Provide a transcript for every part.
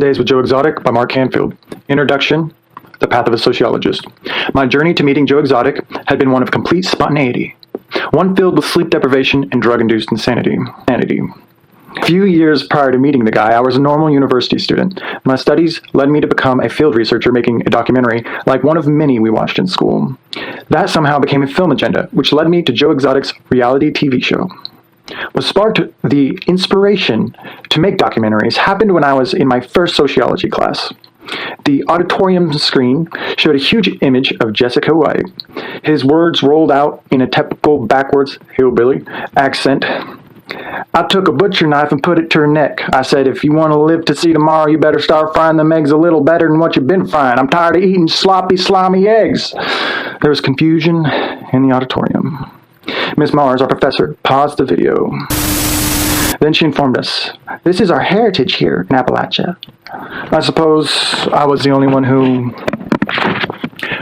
Daze with JoeExotic by Mark Canfield. Introduction, The Path of a Sociologist. My journey to meeting JoeExotic had been one of complete spontaneity, one filled with sleep deprivation and drug-induced insanity. A few years prior to meeting the guy, I was a normal university student. My studies led me to become a field researcher making a documentary like one of many we watched in school. That somehow became a film agenda, which led me to JoeExotic's reality TV show. What sparked the inspiration to make documentaries happened when I was in my first sociology class. The auditorium screen showed a huge image of Jessico White. His words rolled out in a typical backwards hillbilly accent. I took a butcher knife and put it to her neck. I said, if you want to live to see tomorrow, you better start frying them eggs a little better than what you've been frying. I'm tired of eating sloppy, slimy eggs. There was confusion in the auditorium. Miss Mars, our professor, paused the video. Then she informed us, this is our heritage here in Appalachia. I suppose I was the only one who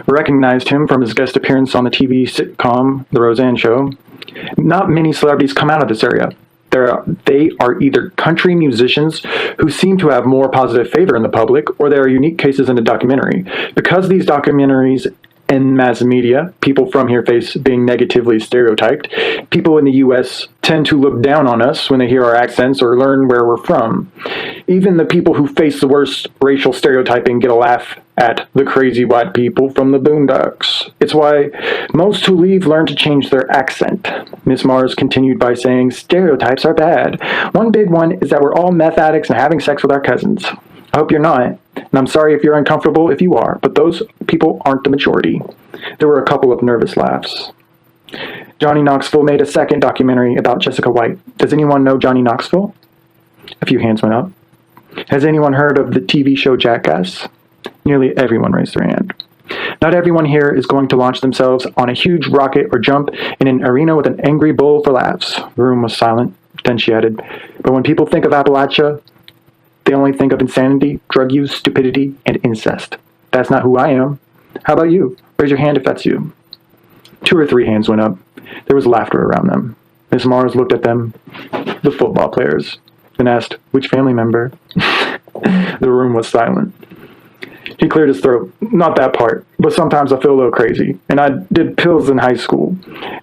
recognized him from his guest appearance on the TV sitcom, The Roseanne Show. Not many celebrities come out of this area. They are either country musicians who seem to have more positive favor in the public, or they are unique cases in the documentary. Because these documentaries and mass media, people from here face being negatively stereotyped, people in the U.S. tend to look down on us when they hear our accents or learn where we're from. Even the people who face the worst racial stereotyping get a laugh at the crazy white people from the boondocks. It's why most who leave learn to change their accent. Miss Mars continued by saying, stereotypes are bad. One big one is that we're all meth addicts and having sex with our cousins. I hope you're not, and I'm sorry if you're uncomfortable if you are, but those people aren't the majority. There were a couple of nervous laughs. Johnny Knoxville made a second documentary about Jessico White. Does anyone know Johnny Knoxville? A few hands went up. Has anyone heard of the TV show Jackass? Nearly everyone raised their hand. Not everyone here is going to launch themselves on a huge rocket or jump in an arena with an angry bull for laughs. The room was silent. Then she added, but when people think of Appalachia, they only think of insanity, drug use, stupidity, and incest. That's not who I am. How about you? Raise your hand if that's you. 2 or 3 hands went up. There was laughter around them. Miss Mars looked at them, the football players, and asked, which family member? The room was silent. He cleared his throat. Not that part, but sometimes I feel a little crazy. And I did pills in high school.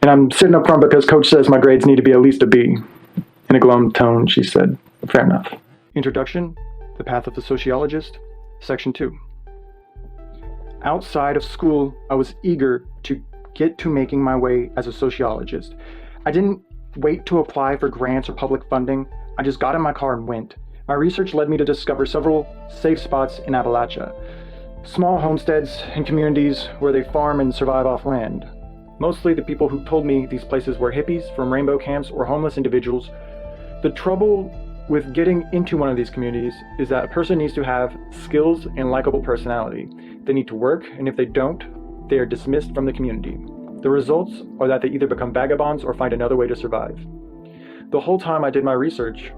And I'm sitting up front because coach says my grades need to be at least a B. In a glum tone, she said, fair enough. Introduction, The Path of the Sociologist, Section 2. Outside of school, I was eager to get to making my way as a sociologist. I didn't wait to apply for grants or public funding. I just got in my car and went. My research led me to discover several safe spots in Appalachia. Small homesteads and communities where they farm and survive off land. Mostly the people who told me these places were hippies from rainbow camps or homeless individuals. The trouble with getting into one of these communities is that a person needs to have skills and likable personality. They need to work, and if they don't, they are dismissed from the community. The results are that they either become vagabonds or find another way to survive. The whole time I did my research,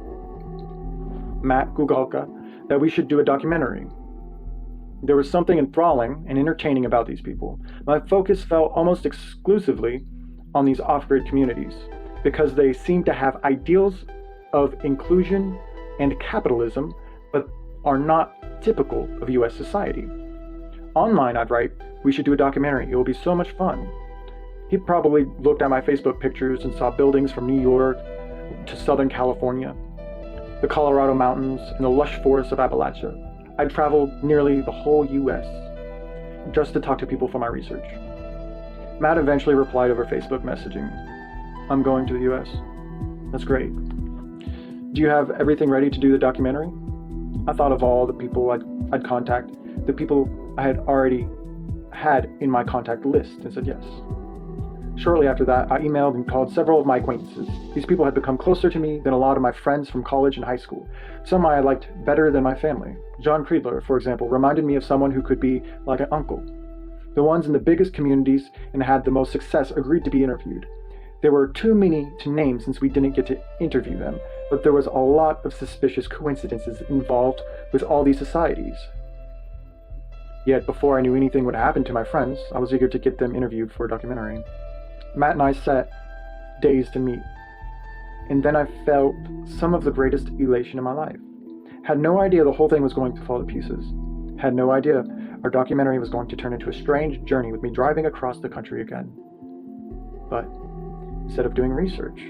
Matt Gugalka, that we should do a documentary. There was something enthralling and entertaining about these people. My focus fell almost exclusively on these off-grid communities because they seem to have ideals of inclusion and capitalism, but are not typical of US society. Online, I'd write, we should do a documentary. It will be so much fun. He probably looked at my Facebook pictures and saw buildings from New York to Southern California, the Colorado mountains, and the lush forests of Appalachia. I'd traveled nearly the whole US just to talk to people for my research. Matt eventually replied over Facebook messaging, I'm going to the US. That's great. Do you have everything ready to do the documentary? I thought of all the people I'd contact, the people I had already had in my contact list, and said yes. Shortly after that, I emailed and called several of my acquaintances. These people had become closer to me than a lot of my friends from college and high school. Some I liked better than my family. John Creedler, for example, reminded me of someone who could be like an uncle. The ones in the biggest communities and had the most success agreed to be interviewed. There were too many to name since we didn't get to interview them, but there was a lot of suspicious coincidences involved with all these societies. Yet before I knew anything would happen to my friends, I was eager to get them interviewed for a documentary. Matt and I sat dazed to meet, and then I felt some of the greatest elation in my life. Had no idea the whole thing was going to fall to pieces. Had no idea our documentary was going to turn into a strange journey with me driving across the country again. But instead of doing research,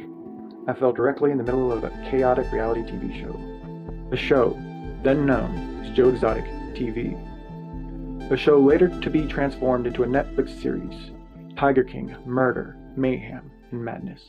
I fell directly in the middle of a chaotic reality TV show. A show then known as JoeExotic TV. A show later to be transformed into a Netflix series, TigerKing, Murder, Mayhem, and Madness.